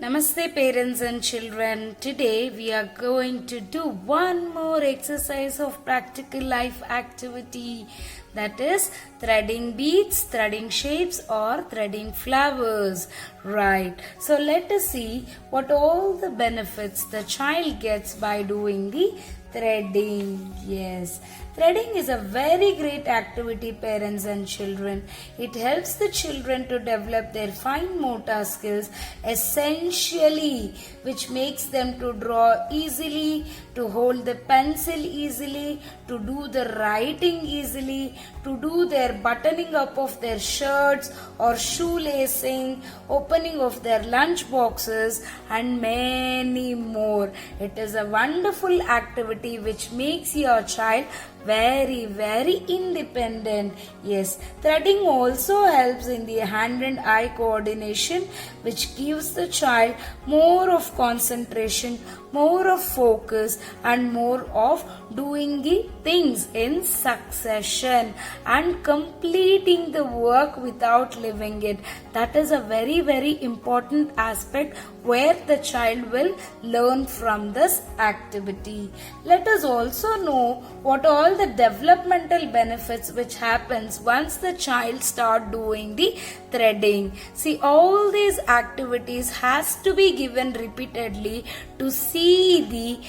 Namaste parents and children. Today we are going to do one more exercise of practical life activity, that is threading beads, threading shapes or threading flowers. Right. So let us see what all the benefits the child gets by doing the threading. Yes. Threading is a very great activity, parents and children. It helps the children to develop their fine motor skills essentially, which makes them to draw easily, to hold the pencil easily, to do the writing easily, to do their buttoning up of their shirts or shoelacing, opening of their lunch boxes and many more. It is a wonderful activity which makes your child very independent. Yes, threading also helps in the hand and eye coordination, which gives the child more of concentration, more of focus and more of doing the things in succession and completing the work without leaving it. That is a very important aspect where the child will learn from this activity. Let us also know what all the developmental benefits which happens once the child start doing the threading. See, all these activities has to be given repeatedly to see the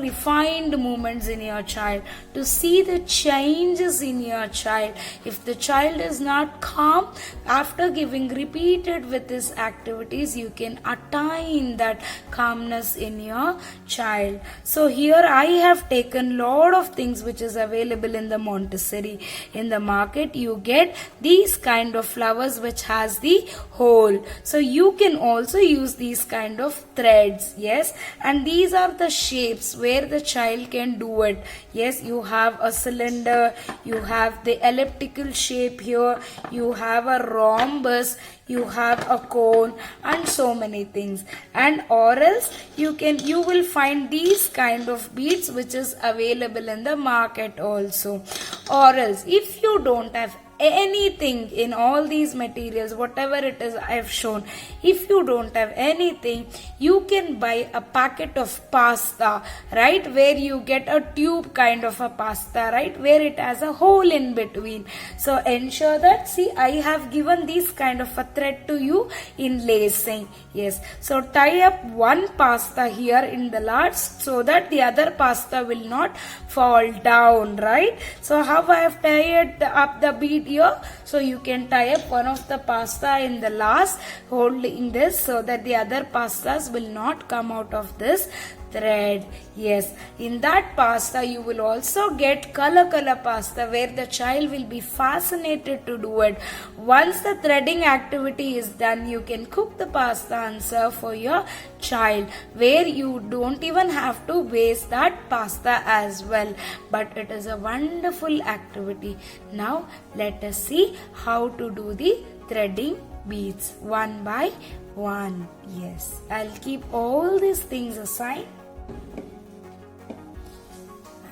refined movements in your child, to see the changes in your child. If the child is not calm, after giving repeated with these activities, you can attain that calmness in your child. So here I have taken lot of things which is available in the Montessori. In the market you get these kind of flowers which has the hole. So you can also use these kind of threads. Yes, and these are the shapes where the child can do it. Yes, you have a cylinder, you have the elliptical shape here, you have a rhombus, you have a cone and so many things. And or else you will find these kind of beads which is available in the market also. Or else if you don't have anything in all these materials, whatever it is I have shown, if you don't have anything, you can buy a packet of pasta, right, where you get a tube kind of a pasta, right, where it has a hole in between. So ensure that, see, I have given this kind of a thread to you in lacing. Yes, so tie up one pasta here in the last so that the other pasta will not fall down, right? So how I have tied up the bead here, so you can tie up one of the pasta in the last, holding this so that the other pastas will not come out of this thread. Yes, in that pasta you will also get color pasta where the child will be fascinated to do it. Once the threading activity is done, you can cook the pasta and serve for your child, where you don't even have to waste that pasta as well. But it is a wonderful activity. Now let us see how to do the threading beads one by one. Yes, I'll keep all these things aside.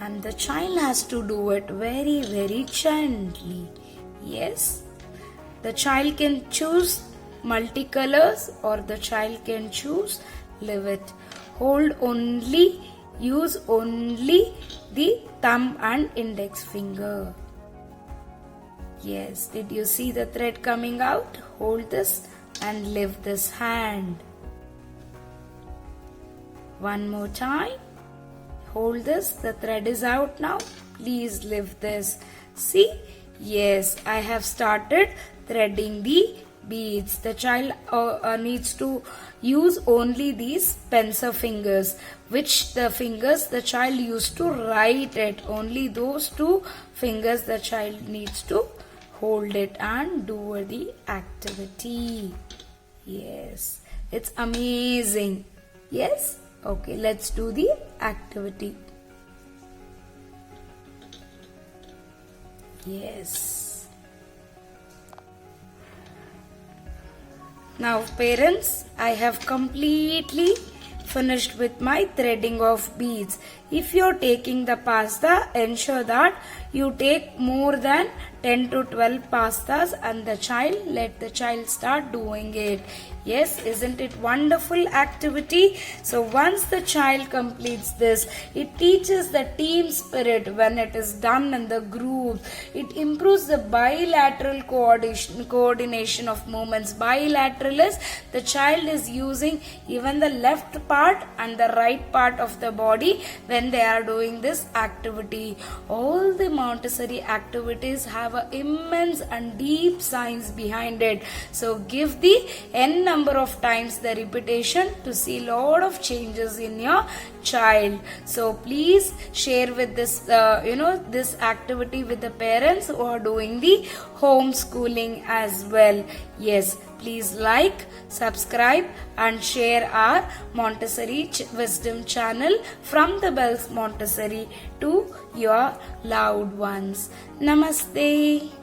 And the child has to do it very gently. Yes, the child can choose multicolors or the child can choose leave it. Hold only, use only the thumb and index finger. Yes, did you see the thread coming out? Hold this and lift this hand. One more time. Hold this, the thread is out now. Please lift this. See? Yes, I have started threading the beads. The child needs to use only these pencil fingers, which the fingers the child used to write it. Only those two fingers the child needs to hold it and do the activity. Yes, it's amazing. Yes? Okay, let's do the activity. Yes. Now parents, I have completely finished with my threading of beads. If you're taking the pasta, ensure that you take more than 10 to 12 pastas and let the child start doing it. Yes, isn't it wonderful activity? So once the child completes this, it teaches the team spirit when it is done in the group. It improves the bilateral coordination of movements. Bilateral is the child is using even the left part and the right part of the body when they are doing this activity. All the Montessori activities have an immense and deep science behind it. So give the n number of times the repetition to see lot of changes in your child. So please share with this this activity with the parents who are doing the homeschooling as well. Yes, please like, subscribe and share our Montessori Wisdom channel from the Bells Montessori to your loved ones. Namaste.